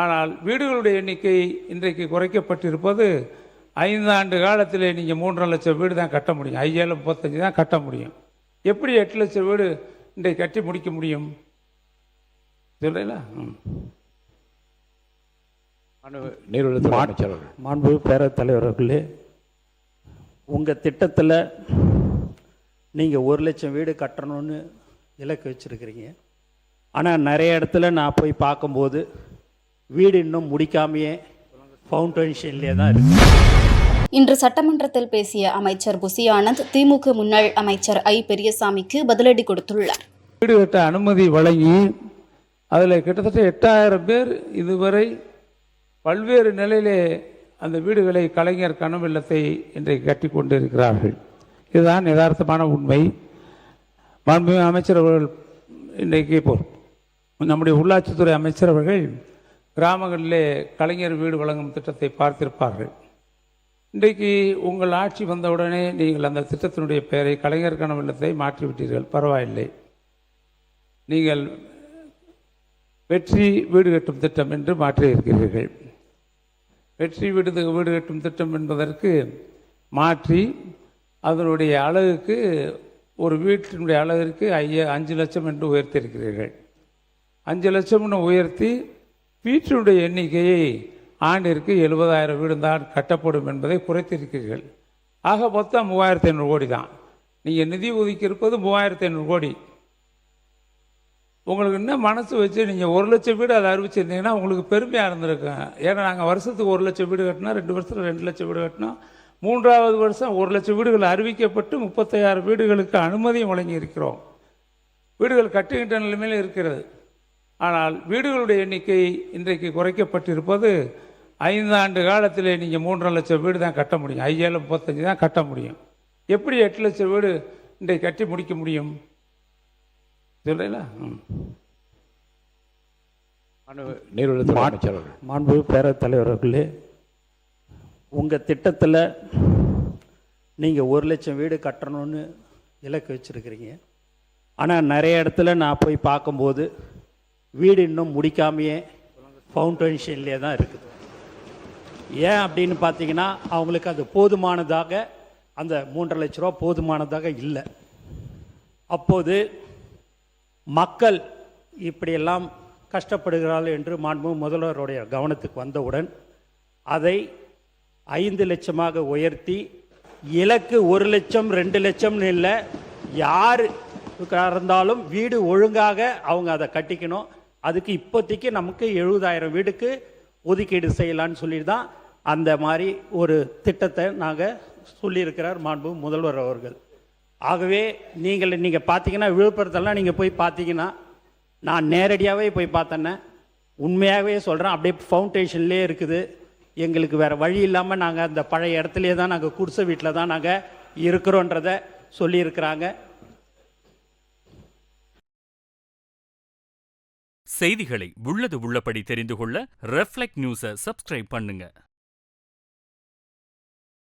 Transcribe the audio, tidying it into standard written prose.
ஆனால் வீடுகளுடைய எண்ணிக்கை இன்றைக்கு குறைக்கப்பட்டிருப்பது 5 ஆண்டு காலத்தில் நீங்கள் 3.5 லட்சம் வீடு தான் கட்ட முடியும். 5,35 தான் கட்ட முடியும். எப்படி 8 லட்சம் வீடு இன்றைக்கு கட்டி முடிக்க முடியும் சொல்றீங்களா? நீர்வளத்துறை அமைச்சர் அவர்கள். மாண்பு பேரவைத் தலைவர் அவர்களே, உங்கள் திட்டத்தில் நீங்கள் 1 லட்சம் வீடு கட்டணும்னு இலக்கு வச்சுருக்கிறீங்க. ஆனால் நிறைய இடத்துல நான் போய் பார்க்கும்போது வீடு இன்னும் முடிக்காமையே ஃபவுண்டேஷன்லேயே தான் இருக்கு. இன்று சட்டமன்றத்தில் பேசிய அமைச்சர் புசி ஆனந்த் திமுக முன்னாள் அமைச்சர் ஐ பெரியசாமிக்கு பதிலடி கொடுத்துள்ளார். வீடு கட்ட அனுமதி வழங்கி அதில் கிட்டத்தட்ட 8000 பேர் இதுவரை பல்வேறு நிலையிலே அந்த வீடுகளை கலைஞர் கனவு இல்லத்தை இன்றைக்கு கட்டி கொண்டு இருக்கிறார்கள். இதுதான் யதார்த்தமான உண்மை. மாண்புமிகு அமைச்சர் அவர்கள் இன்றைக்கு நம்முடைய உள்ளாட்சித்துறை அமைச்சர் அவர்கள் கிராமங்களிலே கலைஞர் வீடு வழங்கும் திட்டத்தை பார்த்திருப்பார்கள். இன்றைக்கு உங்கள் ஆட்சி வந்தவுடனே நீங்கள் அந்த திட்டத்தினுடைய பெயரை கலைஞர் கனவு இல்லத்தை மாற்றிவிட்டீர்கள். பரவாயில்லை. நீங்கள் வெற்றி வீடு கட்டும் திட்டம் என்று மாற்றியிருக்கிறீர்கள். வெற்றி வீடு கட்டும் திட்டம் என்பதற்கு மாற்றி அதனுடைய அழகுக்கு ஒரு வீட்டினுடைய அழகிற்கு 5 லட்சம் என்று உயர்த்தியிருக்கிறீர்கள். 5 லட்சம்னு உயர்த்தி வீட்டினுடைய எண்ணிக்கையை ஆண்டிற்கு 70,000 வீடு தான் கட்டப்படும் என்பதை குறைத்திருக்கிறீர்கள். ஆக மொத்தம் 3,500 கோடி தான். நீங்கள் நிதி ஒதுக்கி இருப்பது 3,500 கோடி. உங்களுக்கு இன்னும் மனசு வச்சு நீங்கள் 1 லட்சம் வீடு அதை அறிவிச்சிருந்தீங்கன்னா உங்களுக்கு பெருமையாக இருந்திருக்கும். ஏன்னா நாங்கள் வருஷத்துக்கு 1 லட்சம் வீடு கட்டினோம், 2 வருஷத்தில் 2 லட்சம் வீடு கட்டினோம், 3வது வருஷம் 1 லட்சம் வீடுகள் அறிவிக்கப்பட்டு 36 வீடுகளுக்கு அனுமதியும் வழங்கி இருக்கிறோம். வீடுகள் கட்டுகின்ற நிலைமையில் இருக்கிறது. ஆனால் வீடுகளுடைய எண்ணிக்கை இன்றைக்கு குறைக்கப்பட்டிருப்பது 5 ஆண்டு காலத்தில் நீங்கள் 3.5 லட்சம் வீடு தான் கட்ட முடியும். 5,35 தான் கட்ட முடியும். எப்படி 8 லட்சம் வீடு இன்றைக்கு கட்டி முடிக்க முடியும் சொல்றீங்களா? நீர்வளத்துறை அமைச்சர் அவர்கள். மாண்பு பேரவைத் தலைவர் அவர்களே, உங்கள் திட்டத்தில் நீங்கள் 1 லட்சம் வீடு கட்டணும்னு இலக்கு வச்சுருக்கிறீங்க. ஆனால் நிறைய இடத்துல நான் போய் பார்க்கும்போது வீடு இன்னும் முடிக்காமையே ஃபவுண்டேஷன்லேயே தான் இருக்குது. ஏன் அப்படின்னு பார்த்தீங்கன்னா அவங்களுக்கு அது போதுமானதாக, அந்த 3.5 லட்ச ரூபா போதுமானதாக இல்லை. அப்போது மக்கள் இப்படியெல்லாம் கஷ்டப்படுகிறார்கள் என்று மாண்பு முதல்வருடைய கவனத்துக்கு வந்தவுடன் அதை 5 லட்சமாக உயர்த்தி இலக்கு 1 லட்சம் 2 லட்சம்னு இல்லை, யார் இருந்தாலும் வீடு ஒழுங்காக அவங்க அதை கட்டிக்கணும். அதுக்கு இப்போதைக்கு நமக்கு 70,000 வீடுக்கு ஒதுக்கீடு செய்யலான்னு சொல்லி தான் அந்த மாதிரி ஒரு திட்டத்தை நாங்கள் சொல்லியிருக்கிறார் மாண்பு முதல்வர் அவர்கள். ஆகவே நீங்கள் பார்த்தீங்கன்னா விழுப்புரத்தெல்லாம் நீங்கள் போய் பார்த்தீங்கன்னா, நான் நேரடியாகவே போய் பார்த்தேன்னே, உண்மையாகவே சொல்கிறேன், அப்படியே ஃபவுண்டேஷன்லேயே இருக்குது. எங்களுக்கு வேறு வழி இல்லாமல் நாங்கள் அந்த பழைய இடத்துலையே தான் நாங்கள் குடிசை வீட்டில் தான் நாங்கள் இருக்கிறோன்றதை சொல்லியிருக்கிறாங்க. செய்திகளை உள்ளது உள்ளபடி தெரிந்து கொள்ள ரெஃப்ளெக்ட் நியூஸை சப்ஸ்கிரைப் பண்ணுங்க.